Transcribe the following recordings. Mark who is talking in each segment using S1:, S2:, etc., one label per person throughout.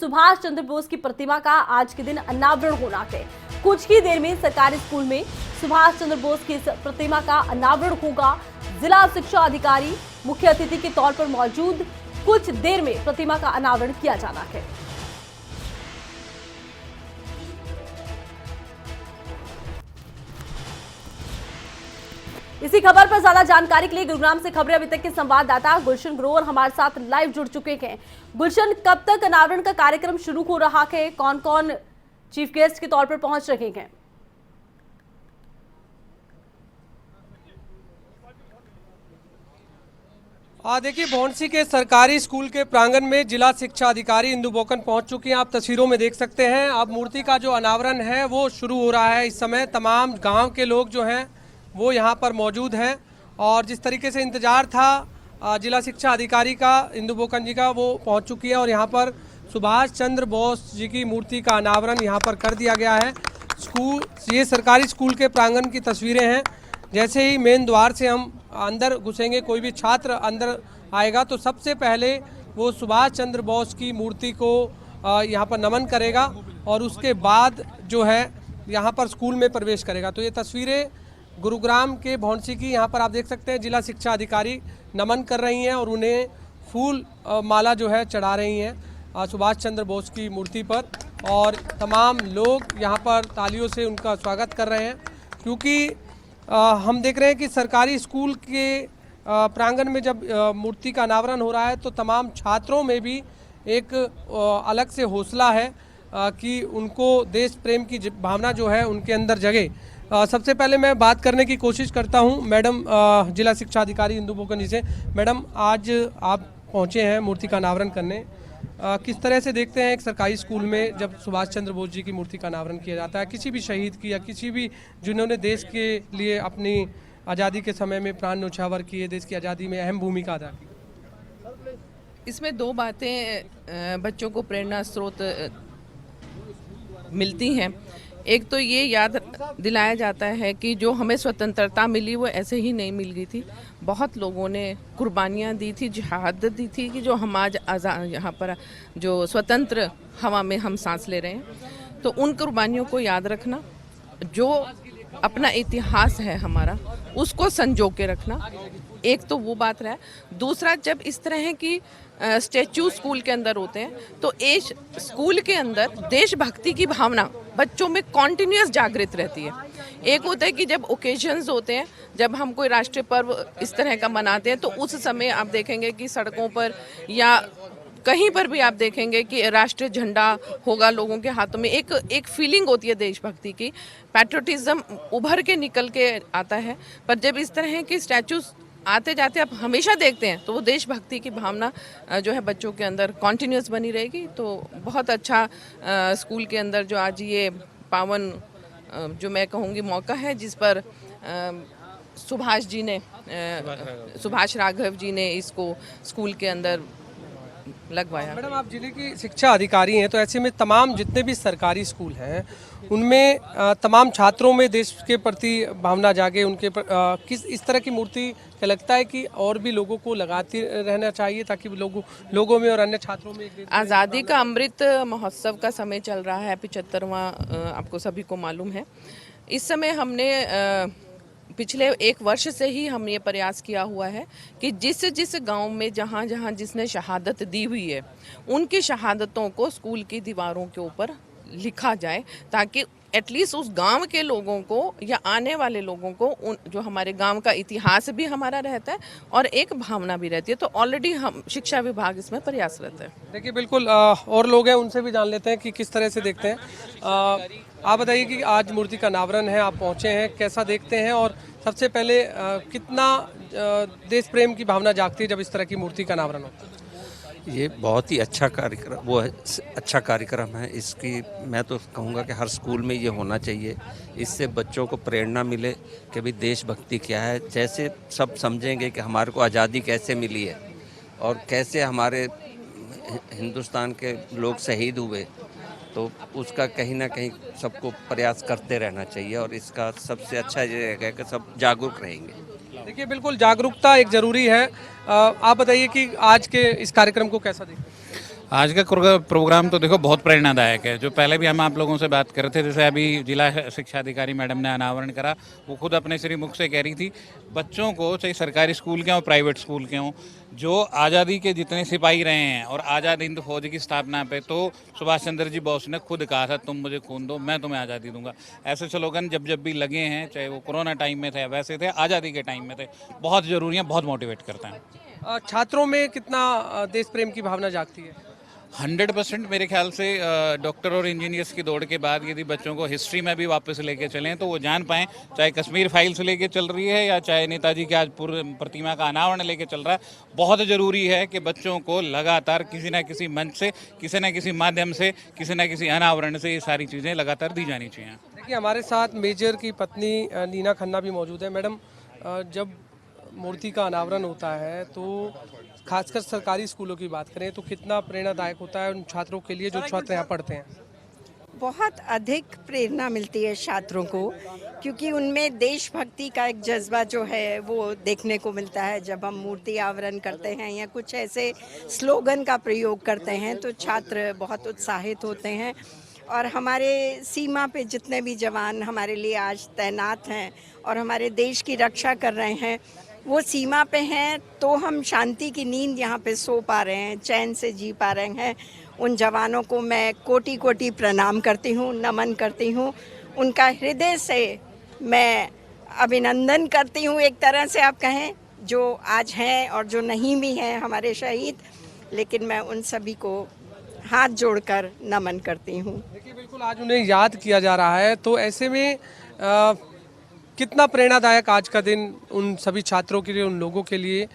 S1: सुभाष चंद्र बोस की प्रतिमा का आज के दिन अनावरण होना है। कुछ ही देर में सरकारी स्कूल में सुभाष चंद्र बोस की इस प्रतिमा का अनावरण होगा। जिला शिक्षा अधिकारी मुख्य अतिथि के तौर पर मौजूद, कुछ देर में प्रतिमा का अनावरण किया जाना है। इसी खबर पर ज्यादा जानकारी के लिए गुरुग्राम से खबरें अभी तक के संवाददाता गुलशन ग्रोवर हमारे साथ लाइव जुड़ चुके हैं। गुलशन, कब तक अनावरण का कार्यक्रम शुरू हो रहा है? कौन कौन चीफ गेस्ट के तौर पर पहुंच रहे हैं?
S2: देखिए, भौंसी के सरकारी स्कूल के प्रांगण में जिला शिक्षा अधिकारी इंदु बोकन पहुंच चुकी हैं। आप तस्वीरों में देख सकते हैं। अब मूर्ति का जो अनावरण है वो शुरू हो रहा है। इस समय तमाम गांव के लोग जो हैं वो यहाँ पर मौजूद हैं और जिस तरीके से इंतजार था जिला शिक्षा अधिकारी का, इंदु बोकन जी का, वो पहुँच चुकी है और यहाँ पर सुभाष चंद्र बोस जी की मूर्ति का अनावरण यहाँ पर कर दिया गया है। ये सरकारी स्कूल के प्रांगण की तस्वीरें हैं। जैसे ही मेन द्वार से हम अंदर घुसेंगे, कोई भी छात्र अंदर आएगा तो सबसे पहले वो सुभाष चंद्र बोस की मूर्ति को यहाँ पर नमन करेगा और उसके बाद जो है यहाँ पर स्कूल में प्रवेश करेगा। तो ये तस्वीरें गुरुग्राम के भौंसी की, यहाँ पर आप देख सकते हैं जिला शिक्षा अधिकारी नमन कर रही हैं और उन्हें फूल माला जो है चढ़ा रही हैं सुभाष चंद्र बोस की मूर्ति पर और तमाम लोग यहाँ पर तालियों से उनका स्वागत कर रहे हैं क्योंकि हम देख रहे हैं कि सरकारी स्कूल के प्रांगण में जब मूर्ति का अनावरण हो रहा है तो तमाम छात्रों में भी एक अलग से हौसला है कि उनको देश प्रेम की भावना जो है उनके अंदर जगे। सबसे पहले मैं बात करने की कोशिश करता हूं मैडम जिला शिक्षा अधिकारी इंदु बोकन जी से। मैडम, आज आप पहुंचे हैं मूर्ति का अनावरण करने, किस तरह से देखते हैं एक सरकारी स्कूल में जब सुभाष चंद्र बोस जी की मूर्ति का अनावरण किया जाता है, किसी भी शहीद की या किसी भी जिन्होंने देश के लिए अपनी आज़ादी के समय में प्राण न्यौछावर किए, देश की आज़ादी में अहम भूमिका अदा की?
S3: इसमें दो बातें बच्चों को प्रेरणा स्रोत मिलती हैं। एक तो ये याद दिलाया जाता है कि जो हमें स्वतंत्रता मिली वो ऐसे ही नहीं मिल गई थी। बहुत लोगों ने कुर्बानियाँ दी थी, शहादत दी थी कि जो हम आज यहाँ पर जो स्वतंत्र हवा में हम सांस ले रहे हैं, तो उन कुर्बानियों को याद रखना, जो अपना इतिहास है हमारा उसको संजो के रखना, एक तो वो बात रहा। दूसरा, जब इस तरह की स्टैचू स्कूल के अंदर होते हैं तो एक स्कूल के अंदर देशभक्ति की भावना बच्चों में कॉन्टिन्यूस जागृत रहती है। एक होता है कि जब ओकेजन्स होते हैं, जब हम कोई राष्ट्रीय पर्व इस तरह का मनाते हैं तो उस समय आप देखेंगे कि सड़कों पर या कहीं पर भी आप देखेंगे कि राष्ट्रीय झंडा होगा लोगों के हाथों में। एक फीलिंग होती है देशभक्ति की, पैट्रियटिज्म उभर के निकल के आता है। पर जब इस तरह के स्टैचूज आते जाते आप हमेशा देखते हैं तो वो देशभक्ति की भावना जो है बच्चों के अंदर कॉन्टिन्यूस बनी रहेगी। तो बहुत अच्छा स्कूल के अंदर जो आज ये पावन जो मैं कहूँगी मौका है, जिस पर सुभाष राघव जी ने इसको स्कूल के अंदर लगवाया।
S2: मैडम, आप जिले की शिक्षा अधिकारी हैं तो ऐसे में तमाम जितने भी सरकारी स्कूल हैं उनमें तमाम छात्रों में देश के प्रति भावना जागे, उनके किस इस तरह की मूर्ति क्या लगता है कि और भी लोगों को लगाते रहना चाहिए ताकि लोगों में और अन्य छात्रों में
S3: आज़ादी का अमृत महोत्सव का समय चल रहा है, 75वां आपको सभी को मालूम है। इस समय हमने पिछले एक वर्ष से ही हम ये प्रयास किया हुआ है कि जिस गांव में जहां जहां जिसने शहादत दी हुई है उनकी शहादतों को स्कूल की दीवारों के ऊपर लिखा जाए, ताकि एटलीस्ट उस गांव के लोगों को या आने वाले लोगों को जो हमारे गांव का इतिहास भी हमारा रहता है और एक भावना भी रहती है। तो ऑलरेडी हम शिक्षा विभाग इसमें प्रयासरत है।
S2: देखिए, बिल्कुल और लोग हैं, उनसे भी जान लेते हैं कि किस तरह से देखते हैं। आप बताइए कि आज मूर्ति का अनावरण है, आप पहुंचे हैं, कैसा देखते हैं और सबसे पहले कितना देश प्रेम की भावना जागती है जब इस तरह की मूर्ति का अनावरण होता है?
S4: ये बहुत ही अच्छा कार्यक्रम है। इसकी मैं तो कहूँगा कि हर स्कूल में ये होना चाहिए। इससे बच्चों को प्रेरणा मिले कि भाई देशभक्ति क्या है। जैसे सब समझेंगे कि हमारे को आज़ादी कैसे मिली है और कैसे हमारे हिंदुस्तान के लोग शहीद हुए, तो उसका कहीं ना कहीं सबको प्रयास करते रहना चाहिए और इसका सबसे अच्छा ये है कि सब जागरूक रहेंगे।
S2: देखिए, बिल्कुल जागरूकता एक ज़रूरी है। आप बताइए कि आज के इस कार्यक्रम को कैसा देखते हैं?
S5: आज का प्रोग्राम तो देखो बहुत प्रेरणादायक है। जो पहले भी हम आप लोगों से बात कर रहे थे, जैसे अभी जिला शिक्षा अधिकारी मैडम ने अनावरण करा, वो खुद अपने श्री मुख से कह रही थी बच्चों को, चाहे सरकारी स्कूल के हों प्राइवेट स्कूल के हों, जो आज़ादी के जितने सिपाही रहे हैं और आज़ाद हिंद फौज की स्थापना पे तो सुभाष चंद्र जी बोस ने खुद कहा था तुम मुझे खून दो मैं तुम्हें आज़ादी दूंगा। ऐसे स्लोगन जब जब भी लगे हैं, चाहे वो कोरोना टाइम में थे, वैसे थे आज़ादी के टाइम में थे, बहुत ज़रूरी हैं, बहुत मोटिवेट करते हैं।
S2: छात्रों में कितना देश प्रेम की भावना जागती है?
S5: 100% मेरे ख्याल से डॉक्टर और इंजीनियर्स की दौड़ के बाद यदि बच्चों को हिस्ट्री में भी वापस लेके चलें तो वो जान पाएँ, चाहे कश्मीर फाइल्स लेके चल रही है या चाहे नेताजी की आज पूर्व प्रतिमा का अनावरण लेके चल रहा है, बहुत ज़रूरी है कि बच्चों को लगातार किसी न किसी मंच से, किसी न किसी माध्यम से, किसी न किसी अनावरण से ये सारी चीज़ें लगातार दी जानी चाहिए।
S2: देखिए, हमारे साथ मेजर की पत्नी नीना खन्ना भी मौजूद है। मैडम, जब मूर्ति का अनावरण होता है तो खासकर सरकारी स्कूलों की बात करें तो कितना प्रेरणादायक होता है उन छात्रों के लिए जो छात्र यहाँ पढ़ते हैं?
S6: बहुत अधिक प्रेरणा मिलती है छात्रों को, क्योंकि उनमें देशभक्ति का एक जज्बा जो है वो देखने को मिलता है। जब हम मूर्ति आवरण करते हैं या कुछ ऐसे स्लोगन का प्रयोग करते हैं तो छात्र बहुत उत्साहित होते हैं। और हमारे सीमा पे जितने भी जवान हमारे लिए आज तैनात हैं और हमारे देश की रक्षा कर रहे हैं, वो सीमा पे हैं, तो हम शांति की नींद यहाँ पे सो पा रहे हैं, चैन से जी पा रहे हैं। उन जवानों को मैं कोटि कोटि प्रणाम करती हूँ, नमन करती हूँ, उनका हृदय से मैं अभिनंदन करती हूँ। एक तरह से आप कहें, जो आज हैं और जो नहीं भी हैं हमारे शहीद, लेकिन मैं उन सभी को हाथ जोड़कर नमन करती हूँ।
S2: देखिए, बिल्कुल आज उन्हें याद किया जा रहा है, तो ऐसे में कितना प्रेरणादायक आज का दिन उन सभी छात्रों के लिए, उन लोगों के लिए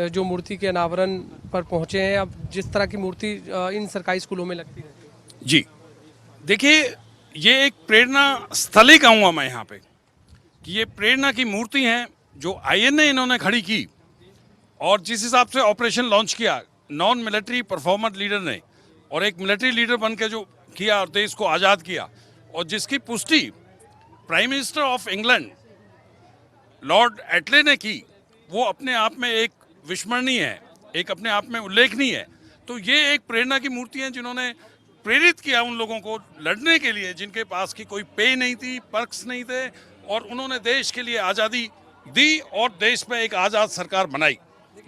S2: जो मूर्ति के अनावरण पर पहुंचे हैं। अब जिस तरह की मूर्ति इन सरकारी स्कूलों में लगती है
S7: जी, देखिए, ये एक प्रेरणा स्थल ही कहूँगा मैं यहाँ पे कि ये प्रेरणा की मूर्ति हैं जो आईएन ने इन्होंने खड़ी की, और जिस हिसाब से ऑपरेशन लॉन्च किया नॉन मिलिट्री परफॉर्मर लीडर ने, और एक मिलिट्री लीडर बन के जो किया और देश को आज़ाद किया, और जिसकी पुष्टि prime minister of England Lord एटले ने की, वो अपने आप में एक विस्मरणीय है, एक अपने आप में उल्लेखनीय है। तो ये एक प्रेरणा की मूर्ति है जिन्होंने प्रेरित किया उन लोगों को लड़ने के लिए जिनके पास की कोई पे नहीं थी, पर्क्स नहीं थे, और उन्होंने देश के लिए आज़ादी दी और देश में एक आज़ाद सरकार बनाई।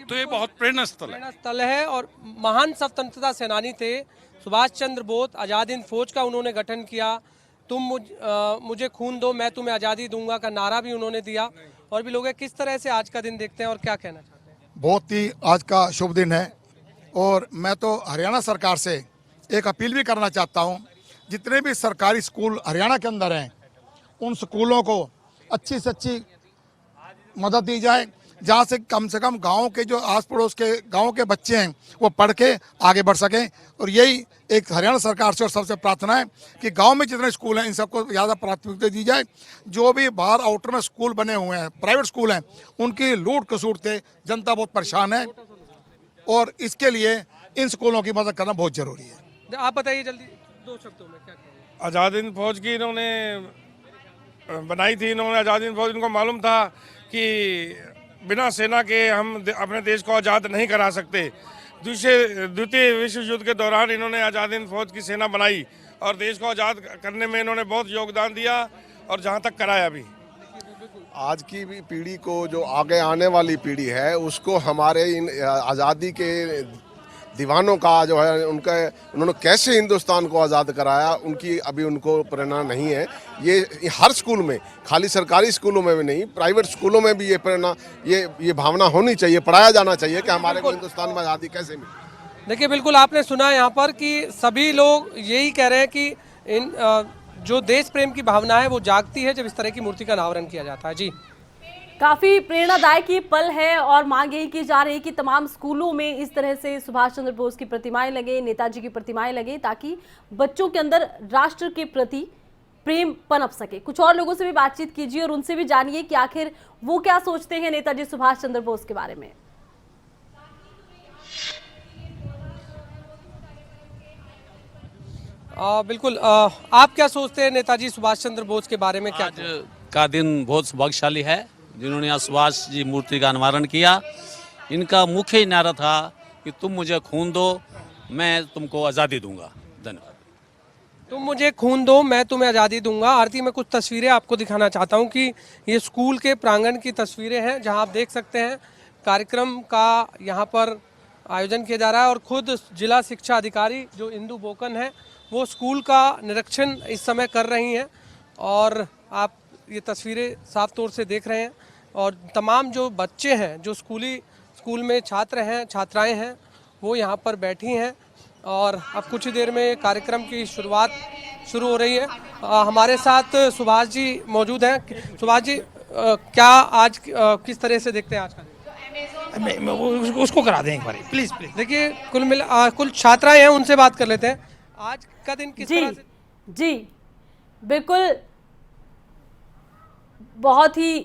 S7: तो ये बहुत प्रेरणा स्थल
S2: है। और महान स्वतंत्रता सेनानी थे सुभाष चंद्र बोस। आज़ाद हिंद फौज का उन्होंने गठन किया। तुम मुझे खून दो मैं तुम्हें आज़ादी दूंगा का नारा भी उन्होंने दिया। और भी लोग हैं, किस तरह से आज का दिन देखते हैं और क्या कहना चाहते हैं?
S8: बहुत ही आज का शुभ दिन है, और मैं तो हरियाणा सरकार से एक अपील भी करना चाहता हूं, जितने भी सरकारी स्कूल हरियाणा के अंदर हैं उन स्कूलों को अच्छी से अच्छी मदद दी जाए, जहां से कम गांव के जो आस पड़ोस के गांव के बच्चे हैं वो पढ़ के आगे बढ़ सकें। और यही एक हरियाणा सरकार से और सबसे प्रार्थना है कि गांव में जितने स्कूल हैं इन सबको ज़्यादा प्राथमिकता दी जाए। जो भी बाहर आउटर में स्कूल बने हुए हैं, प्राइवेट स्कूल हैं, उनकी लूट खसूट से जनता बहुत परेशान है, और इसके लिए इन स्कूलों की मदद करना बहुत ज़रूरी है।
S2: आप बताइए जल्दी 2 शब्दों में क्या कहेंगे?
S7: आज़ाद हिंद फौज की इन्होंने बनाई थी। इन्होंने आज़ाद हिंद फौज, इनको मालूम था कि बिना सेना के हम अपने देश को आज़ाद नहीं करा सकते। द्वितीय विश्व युद्ध के दौरान इन्होंने आज़ाद हिंद फौज की सेना बनाई और देश को आज़ाद करने में इन्होंने बहुत योगदान दिया, और जहाँ तक कराया भी।
S9: आज की भी पीढ़ी को, जो आगे आने वाली पीढ़ी है, उसको हमारे इन आज़ादी के दीवानों का जो है उन्होंने कैसे हिंदुस्तान को आज़ाद कराया, उनकी अभी उनको प्रेरणा नहीं है। ये हर स्कूल में, खाली सरकारी स्कूलों में भी नहीं, प्राइवेट स्कूलों में भी ये प्रेरणा, ये भावना होनी चाहिए, पढ़ाया जाना चाहिए कि हमारे को हिंदुस्तान में आज़ादी कैसे मिली।
S2: देखिए, बिल्कुल आपने सुना यहाँ पर कि सभी लोग यही कह रहे हैं कि इन जो देश प्रेम की भावना है वो जागती है जब इस तरह की मूर्ति का अनावरण किया जाता है। जी,
S1: काफी प्रेरणादायक ये पल है, और मांग यही की जा रही है कि तमाम स्कूलों में इस तरह से सुभाष चंद्र बोस की प्रतिमाएं लगे, नेताजी की प्रतिमाएं लगे, ताकि बच्चों के अंदर राष्ट्र के प्रति प्रेम पनप सके। कुछ और लोगों से भी बातचीत कीजिए और उनसे भी जानिए कि आखिर वो क्या सोचते हैं नेताजी सुभाष चंद्र बोस के बारे में।
S2: बिल्कुल, आप क्या सोचते हैं नेताजी सुभाष चंद्र बोस के बारे में? क्या
S10: आज का दिन बहुत सौभाग्यशाली है जिन्होंने यहाँ सुभाष जी मूर्ति का अनावरण किया। इनका मुख्य नारा था कि तुम मुझे खून दो मैं तुमको आज़ादी दूंगा। धन्यवाद।
S2: तुम मुझे खून दो, मैं तुम्हें आज़ादी दूंगा। आरती, मैं कुछ तस्वीरें आपको दिखाना चाहता हूं कि ये स्कूल के प्रांगण की तस्वीरें हैं, जहां आप देख सकते हैं कार्यक्रम का यहां पर आयोजन किया जा रहा है और खुद जिला शिक्षा अधिकारी जो इंदु बोकन है वो स्कूल का निरीक्षण इस समय कर रही हैं और आप ये तस्वीरें साफ तौर से देख रहे हैं। और तमाम जो बच्चे हैं, जो स्कूल में छात्र हैं, छात्राएं हैं, वो यहाँ पर बैठी हैं और अब कुछ ही देर में कार्यक्रम की शुरुआत शुरू हो रही है। हमारे साथ सुभाष जी मौजूद हैं। सुभाष जी, क्या आज किस तरह से देखते हैं आज का दिन?
S11: उसको करा दें एक बार, प्लीज प्लीज।
S2: देखिए, कुल छात्राएं हैं, उनसे बात कर लेते हैं। आज का दिन किस तरह से?
S1: जी बिल्कुल, बहुत ही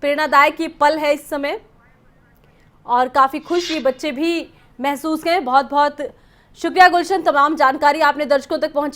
S1: प्रेरणादायक ये पल है इस समय और काफ़ी खुश ये बच्चे भी महसूस करें। बहुत बहुत शुक्रिया गुलशन, तमाम जानकारी आपने दर्शकों तक पहुंचाई।